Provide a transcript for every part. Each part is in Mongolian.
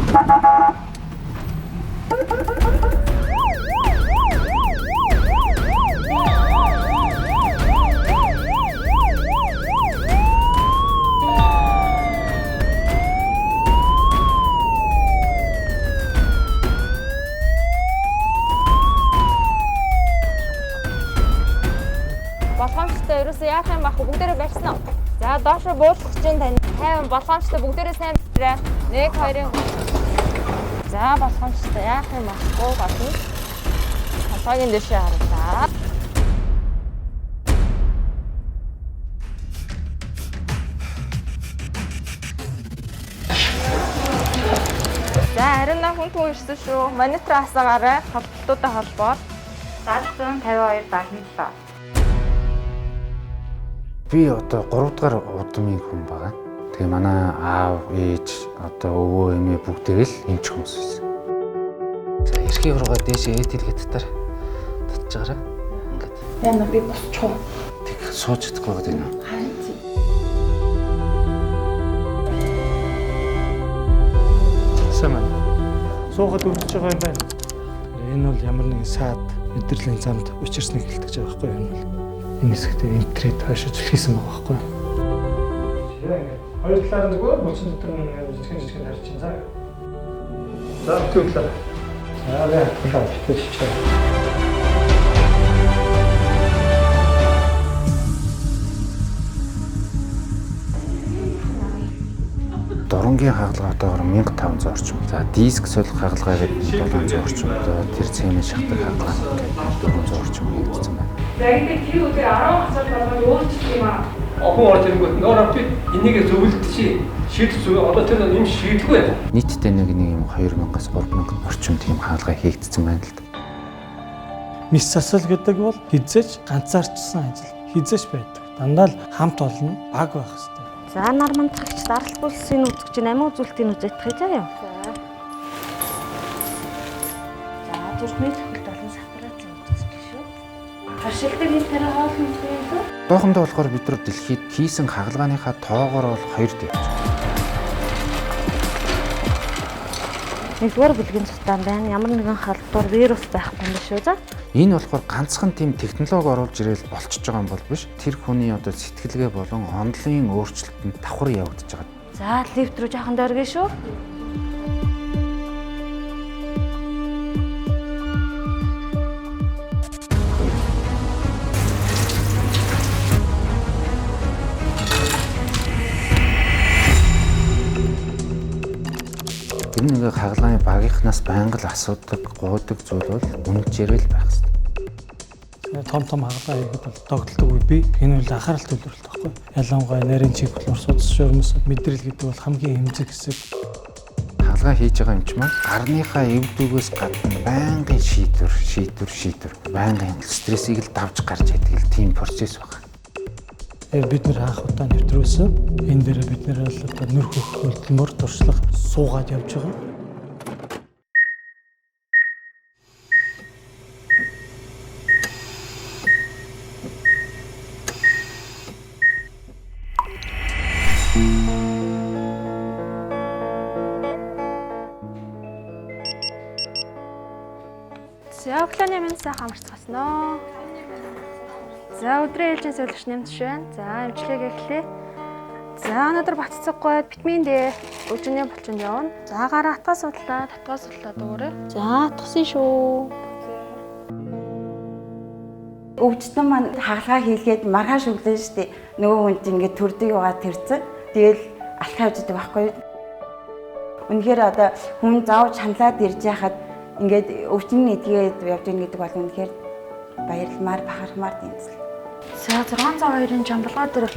Болгоомжтой ерөөсөө яах юм бахгүй бүгдээрээ барьсан уу? За доош руу буулгах чинь тань тайван болгоомжтой бүгдээрээ сайн барьраа. 1 2-ын. За болгоомжтой яах юм бахгүй болно. Толгойн дэшээ хараа. За харин хүн ирсэн шүү. Монитор хасаагаарай. Холболтуудаа холбоод 752 77. Би одоо 3 дугаар удмын хүн байгаа. Тэгээ манай аав, ээж, одоо өвөө, эмээ бүгдээ л эмч хүмүүс байсан. За эрхийн ургаа дээшээ ээтэл гэдтээр татж байгаарай. Ингээд. Яна би босчихоо. Тэг сууж чадахгүй гэдэг юм. Харин Саман. Суухад өвдөж байгаа юм байна. Энэ бол ямар нэгэн саад мэдрэлийн замд учирсныг хэлдэг байгаа байхгүй юу? Энэ бол энэ хэсэгт интернет хашиж хэлсэн байгаа байхгүй юу? Хоёр талаар нөгөө бүчин дотор нэг жижиг харж чинь заа. За төлөө. Аа яа, битэж чаа. Доронгийн хагалгаа одоогоор 1500 орчим. За диск солих хагалгаа гэдэг 700 орчим. Одоо тэр цемент шахдаг хагалгаа 400 орчим хийгдсэн байна. За ингээд тэр өдөр 10 хасаад болгоод өөрчлөлт юм аа. Охин орж ирэнгүүт нөр авчид энийг зөвлөлтчий шийдэх зүйл одоо тэр юм шийдэх байх. Нийтдээ нэг юм 2000-аас 3000 орчим тийм хаалгаа хийгдсэн байна л да. Мис засал гэдэг бол хизээж ганцаарчсан ажил. Хизээж байдаг. Дандаа л хамт олон баг байх хэрэгтэй. За нар мандахч даралгүй сүн үзэгч амин үзүүлэлтийн үзэж байгаа юм. За зүрхний төвлөлт болон сатураци үзэж шүү. Харшилдаг энэ хоол мэдээ. Доохондоо болохоор бид нар дэлхийд хийсэн хагалгааныхаа тоогоор бол 2 дэвж. Нэгдүгээр бүлгийн цустан байна. Ямар нэгэн халдвар вирус байхгүй юм шүү. За. Энэ болохоор ганцхан тийм технологи оруулж ирээл болчихж байгаа юм бол биш. Тэр хүний одоо сэтгэлгээ болон онолын өөрчлөлтөнд давхар явагдаж байгаа. За лифт рүү жоохон дөргөө шүү. Энэ нэг хагалгааны багийнхнаас байнга л асуудаг, гоодаг зүйл бол үнэчээрээ л байх хэрэгтэй. Том хагалгаа хийхэд бол тогтолдог үе бий. Энэ бол анхаарал төвлөрөлт байхгүй. Ялангуяа нарийн чиглэл урсгал шуурмас мэдрэл гэдэг бол хамгийн эмзэг хэсэг. Хагалгаа хийж байгаа юм ч маань гарныхаа эв дүүгээс гадна байнгын шийдвэр, байнгын стрессийг л давж гарч яадаг л тийм процесс байна. Бид нэр анх удаа нэвтрүүлсэн. Энэ дээр бид нэр бол одоо нөр хөх хөдөлмөр туршлага суугаад явж байгаа. За өглөөний минь сайхан амарцгасноо. За өдрийн ээлжийн зөвлөгч нэмж байна. За эмчилгээг эхлэе. За өнөөдөр баццаггүй витамин D өчигний булчинд явна. За гараа атгаас судлаа дуурай. За атгсан шүү. Өвчтөн маань хагалгаа хийлгээд маргааш өглөө штэ нөгөө хүн чинь ингээд төрдөг байгаа тэрцэн. Тэгэл алхаа явж байгаа байхгүй юу? Үнэхээр одоо хүн заавч хандлаад ирж яхад ингээд өвчнөний эдгээд явж ийн гэдэг бол үнэхээр баярламаар бахархмаар тэмцэл. За 602-ын жамбалгаа дээр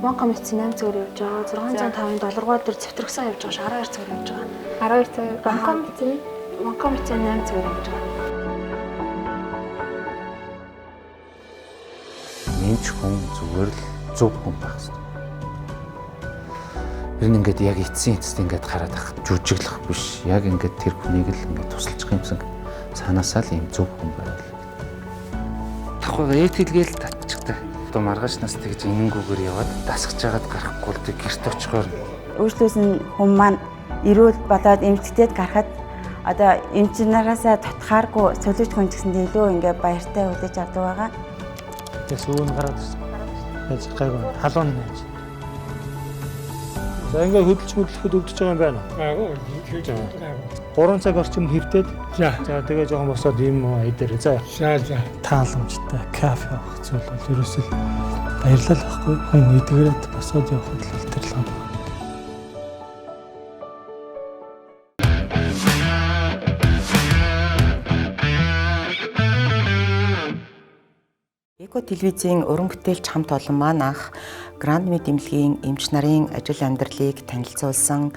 Монго мэдсэн 8 цэгөр явж байгаа. 605-ын долларгоо дээр цэвтэрхсэн явж байгаа. 12 цэгөр явж байгаа. 12 цэгөр. Монго мэдсэн 8 цэгөр явж байгаа. Нэмч хүн зүгээр л зөв хүн байх хэрэгтэй. Тэр нь ингээд яг эцсийн эцэст ингээд хараад ах жүжиглэх биш. Яг ингээд тэр хүнийг л ингээд тусалчих юмсан цаанаасаа л юм зөв хүн байвал. Давхайгаа ээлтгэлгээл татчихдаг. Одоо маргааш нас тэгж инэнгүүгээр яваад дасгаж жагаад гарахгүй л тэг гэрт очихоор Өөрчлөөсөн хүн маань эрүүл болоод эмчтэд гарахад одоо эмчнээраасаа тутахааргүй солиоч хүн гэсэндээ илүү ингээ баяртай хүлээж авдаг байгаа. Тэс өвн гараад ирсэн. Яаж гайгүй халуун нээж. За ингээ хөдөлгөхөд өгдөж байгаа юм байна уу? Аагүй хийж байгаа. 3 цаг орчим хэвтээд. За тэгээ жоохон босоод юм уу идэрээ. За. За. Тааламжтай кафе авах зүйл бол ерөөсөө баярлал байхгүй. Хүн идэгрээд босоод явахд л илтэрлээ. Эко телевизийн уран бүтээлч хамт олон маань анх Гранд Мед эмнэлгийн эмч нарын ажил амьдралыг танилцуулсан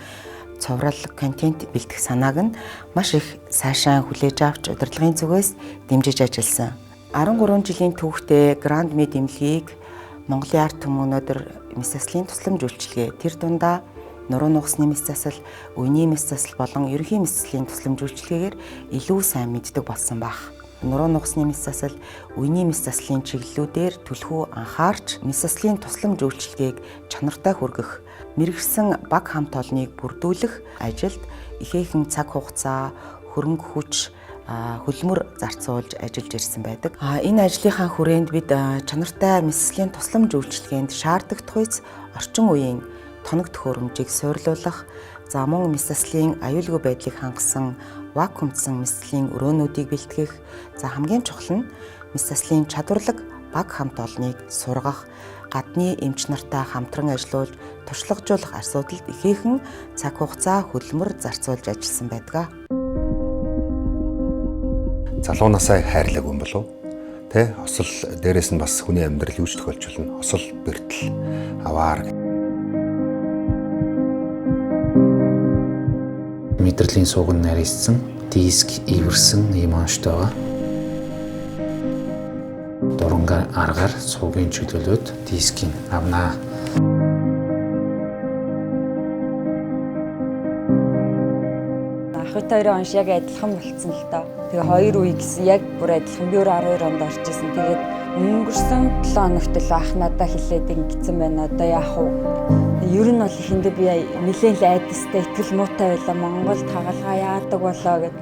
цоврал контент бэлтгэх санааг нь маш их сайшаан хүлээж авч удирдлагын зүгээс дэмжиж ажилласан. 13 жилийн түүхтээ Гранд Мед эмнэлгийг Монголын ард түмэн өнөөдөр мэс заслын тусламж үйлчилгээ тэр дундаа нуруу нугасны мэс засал, үений мэс засал болон ерөнхий мэс заслын тусламж үйлчилгээгээр илүү сайн мэддэг болсон баг. Нуруу нугасны мэс засал, үений мэс заслын чиглэлүүдээр түлхүү анхаарч мэс заслын тусламж үйлчилгээг чанартай хүргэх, мэрэгсэн баг хамт олныг бүрдүүлэх ажилд ихээхэн цаг хугацаа, хөрөнгө хүч, хөдөлмөр зарцуулж ажиллаж ирсэн байдаг. Энэ ажлынхаа хүрээнд бид чанартай мэс заслын тусламж үйлчилгээнд шаардлагатгүйц орчин үеийн тоног төхөөрөмжийг суйрлуулах, за мөн мэс заслын аюулгүй байдлыг хангасан вакуумдсан мэс заслын өрөөнүүдийг бэлтгэх, за хамгийн чухал нь мэс заслын чадварлаг баг хамт олныг сургах, гадны эмч нартай хамтран ажиллуулж туршлагажуулах асуудалд ихээхэн цаг хугацаа хөдөлмөр зарцуулж ажилласан байдаг. Залуунасаа хайрлаг юм болов? Тэ осол дээрээс нь бас хүний амьдрал юу ч тохиолж болно. Осол бэртэл аваар Мэдрэлийн сууган нарийсан, диск ивэрсэн юм онцтой байгаа. Дурангаар аргаар суугийн чөлөөлөд дискийг авнаа. Ахтай хоёрын онш яг адилхан болцсон л доо. Тэгээ хоёр үе гэсэн яг бүр адилхан. Би өөр 12 онд орж исэн. Тэгээд өнгөрсөн 7 хоногт л ах надаа хэлээд ингэсэн байна. Одоо яах вэ? Ер нь бол ихэндээ би нэлээд л айдастай итгэл муутай байлаа. Монголд хагалгаа яадаг болоо гэд.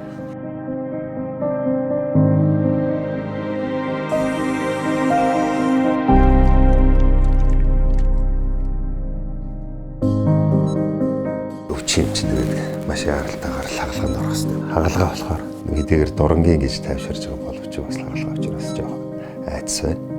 өвчимчнүүд маш яралтайгаар хагалгаанд орсон. Хагалгаа болохоор хэдийгээр дурангийн гэж тайвширж байгаа боловч бас хагалгаа учраас жоохон айдас байна.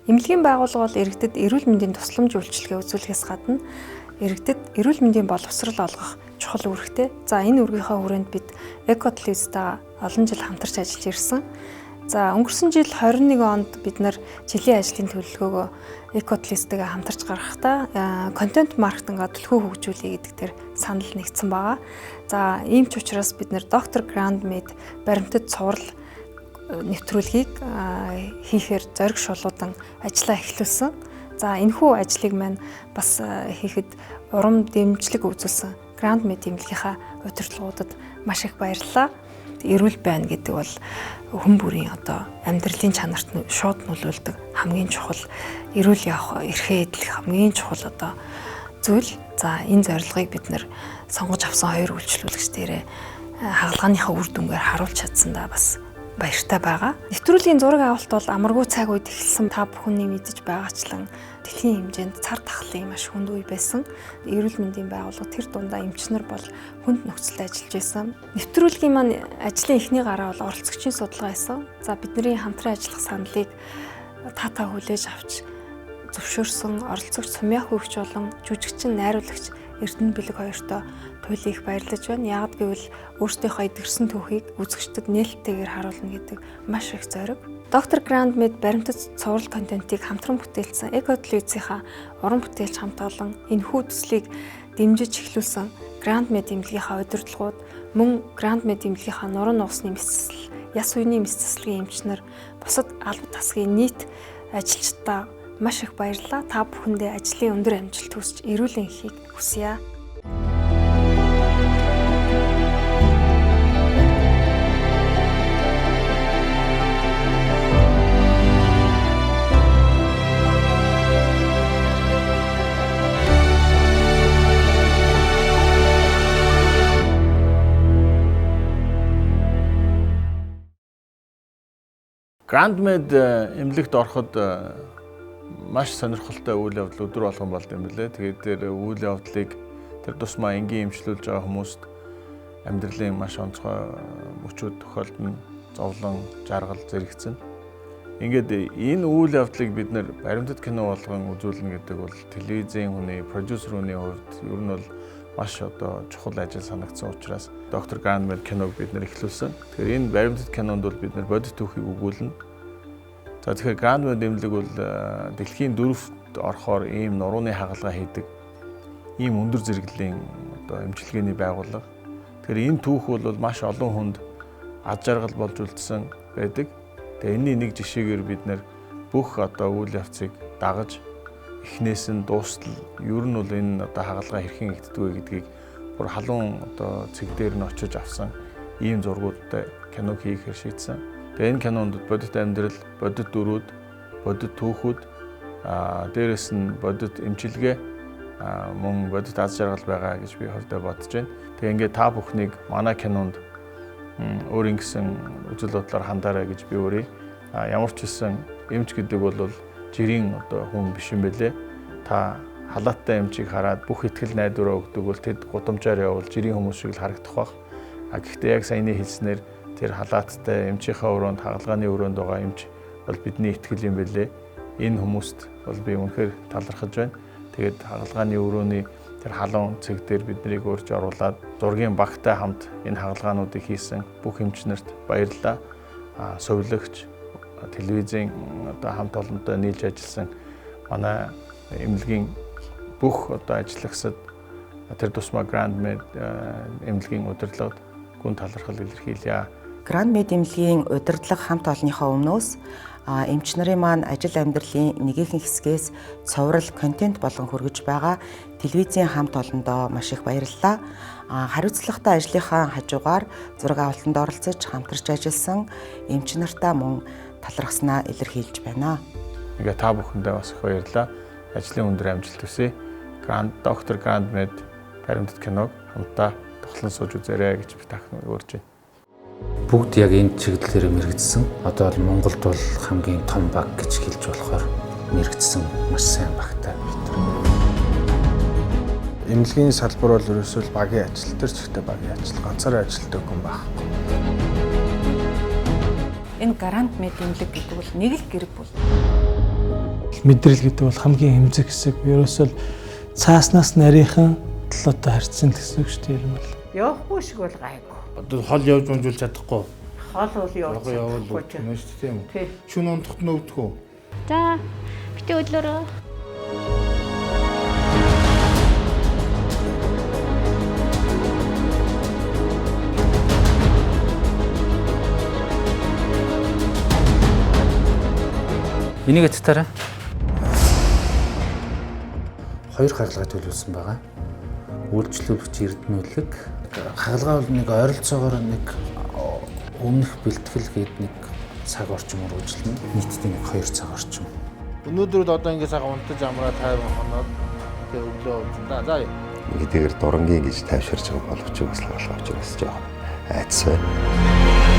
Эмнэлгийн байгууллага бол иргэдэд эрүүл мэндийн тусламж үйлчилгээ үзүүлэхээс гадна иргэдэд эрүүл мэндийн боловсрол олгох чухал үүрэгтэй. За энэ үүргийнхаа хүрээнд бид Эко телевизтэй олон жил хамтарч ажиллаж ирсэн. За өнгөрсөн жил 21 онд бид нар жилийн ажлын төлөвлөгөөгөө Эко телевизтэйгээ хамтарч гаргахдаа контент маркетингаа түлхүү хөгжүүлэе гэдэг дээр санал нэгдсэн байгаа. За ийм ч учраас бид нар доктор Гранд Мед баримтат цуврал нэвтрүүлгийг хийхээр зориг шулуудан ажиллаа эхлүүлсэн. За энэхүү ажлыг маань бас хийхэд урам дэмжлэг үзүүлсэн Гранд Мед эмнэлгийнхаа удирдлагуудад маш их баярлалаа. Эрүүл байна гэдэг бол хүн бүрийн одоо амьдралын чанарт нь шууд нөлөөлдөг хамгийн чухал эрүүл явах эрхээ эдлэх хамгийн чухал одоо зүйл. За энэ зорилгыг бид нэр сонгож авсан хоёр үйлчлүүлэгч дээрээ хагалгааныхаа үр дүнгээр харуулж чадсандаа бас баяртай байгаа. Нэвтрүүлгийн зураг авалт бол амаргүй цаг үед эхэлсэн та бүхний мэдэж байгаачлан дэлхийн хэмжээнд цар тахлын маш хүнд үе байсан. Эрүүл мэндийн байгууллага тэр дундаа эмчнэр бол хүнд нөхцөлд ажиллаж байсан. Нэвтрүүлгийн маань ажлын эхний гараа бол оролцогчийн судалгаа байсан. За бидний хамтран ажиллах саналыг та хүлээж авч зөвшөөрсөн оролцогч Сумья хөвгч болон жүжигчин найруулагч Эрдэнэ Бэлэг хоёртоо туйлын их баярлаж байна. Яагад гэвэл өөрсдийнхөө эдгэрсэн түүхийг үзэгчдэд нээлттэйгээр харуулна гэдэг маш их зориг. Доктор Гранд Мед баримтат цуврал контентыг хамтран бүтээлсэн Эко телевизийнхаа уран бүтээлч хамт олон энэхүү төслийг дэмжиж эхлүүлсэн Гранд Мед эмнэлгийнхаа удирдлагууд мөн Гранд Мед эмнэлгийнхаа нуруу нугасны мэс засал, яс үений мэс заслагын эмчнэр, бусад албад тасгийн нийт ажилчдаа маш их баярлалаа. Та бүхэндээ ажлын өндөр амжилт хүсэж эрүүл энхийг хүсье. GrandMed эмнэлэгт ороход маш сонирхолтой үйл явдал өдөр болгон болд юм билээ. Тэгээд тэр үйл явдлыг тэр тусмаа энгийн эмчлүүлж байгаа хүмүүст амьдралын маш онцгой мөчүүд тохиолдно, зовлон, жаргал зэрэгцэн. Ингээд энэ үйл явдлыг бид нэр баримтат кино болгон үзүүлнэ гэдэг бол телевизийн хүний, продюсер хүний хувьд ер нь бол маш чухал ажил санагдсан учраас доктор GrandMed киног бид нэр эхлүүлсэн. Тэгэхээр энэ баримтат кинонд бол бид нэр бодит түүхийг өгүүлнэ. За тэгэхээр GrandMed эмнэлэг бол дэлхийн 4-т орохоор ийм нурууны хагалгаа хийдэг ийм өндөр зэрэглэлийн эмчилгээний байгууллага. Тэгэхээр энэ түүх бол маш олон хүнд ад жаргал болж үлдсэн байдаг. Тэгээ энэний нэг жишээгээр бид нэр бүх үйл явцыг дагаж эхнээс нь дуустал ер нь бол энэ хагалгаа хэрхэн игддэг вэ гэдгийг бүр халуун цэг дээр нь очиж авсан ийм зургуудтай кино хийхээр шийдсэн. Тэгээ энэ кинонд бодит амьдрал, бодит дөрүүд, бодит түүхүүд, дээрэс нь бодит эмчилгээ, мөн бодит аз жаргал байгаа гэж би хувьдаа бодож байна. Тэгээ ингээд та бүхнийг манай кинонд өөрийн гэсэн үзэл бодлоор хандаарай гэж би өөрий. Ямар ч хэлсэн эмч гэдэг бол жирийн хүн биш юм бэлээ. Та халааттай эмчийг хараад бүх ихтгэл найдвараа өгдөг бол тэд гудамжаар явбал жирийн хүмүүс шиг л харагдах байх. Гэхдээ яг саяны хэлснээр тэр халааттай эмчийнхаа өрөөнд хагалгааны өрөөнд байгаа эмч бол бидний ихтгэл юм бэлээ. Энэ хүмүүст бол би үнэхээр талархаж байна. Тэгээд хагалгааны өрөөний тэр халуун цэг дээр биднийг урьж оруулаад зургийн багтай хамт энэ хагалгаануудыг хийсэн бүх эмчнэрт баярлалаа. Совилогч, телевизийн хамт олонтой нийлж ажилласан манай эмнэлгийн бүх ажиллагсад тэр тусмаа GrandMed эмнэлгийн удирдлагад гүн талархал илэрхийлье. GrandMed эмнэлгийн удирдлага хамт олонныхоо өмнөөс эмч нарын маань ажил амьдралын нэгэн хэсгээс цоврал контент болгон хүргэж байгаа телевизийн хамт олондоо маш их баярлалаа. Хариуцлагатай ажлынхаа хажуугаар зураг авалтанд оролцож хамтарч ажилласан эмч нартаа мөн талархснаа илэрхийлж байна. Ингээ та бүхэндээ бас их баярлалаа. Ажлын өндөр амжилт хүсье. Доктор GrandMed баримтат киног хамтдаа тоглон сууж үзээрэй гэж би тахны урьж байна. Бүгд яг энэ чиглэлээр мэрэгдсэн. Одоо бол Монголд бол хамгийн том баг гэж хэлж болохоор мэрэгдсэн маш сайн багтай бид. Эмнэлгийн салбар бол ерөөсөө багийн ажил төр чигтээ багийн ажил ганцаараа ажилтдаг хүн байхгүй. Энэ GrandMed эмнэлэг гэдэг бол нэг л гэр бүл. Мэдрэл гэдэг бол хамгийн эмзэг хэсэг. Ерөөсөө цааснаас нарийнхан толоотой харьцсан гэсэн үг шүү дээ юм бол. Явахгүй шиг бол гайгүй. Одоо хол явж унжуулж чадахгүй. Хол бол явж чадахгүй ч юм шүү дээ юм уу? Шүн унтахт нь өвдөх үү? За, битээ өдлөөрөө. Энийг цатаараа. 2 хагалгаа төлөвлөсөн байгаа. Үйлчлүүлэгч Эрдэнэлэг хагалгаа бол нэг ойролцоогоор нэг өмнөх бэлтгэл гээд нэг цаг орчим үргэлжлэнэ. Нийтдээ нэг 2 цаг орчим. Өнөөдөр одоо ингэ цагаан унтаж амраа тайван хоноод тэг өглөө за за. Эдгээр дурангийн гэж тайвширч байгаа боловч бас хагалгаа учраас жоохон айц байна.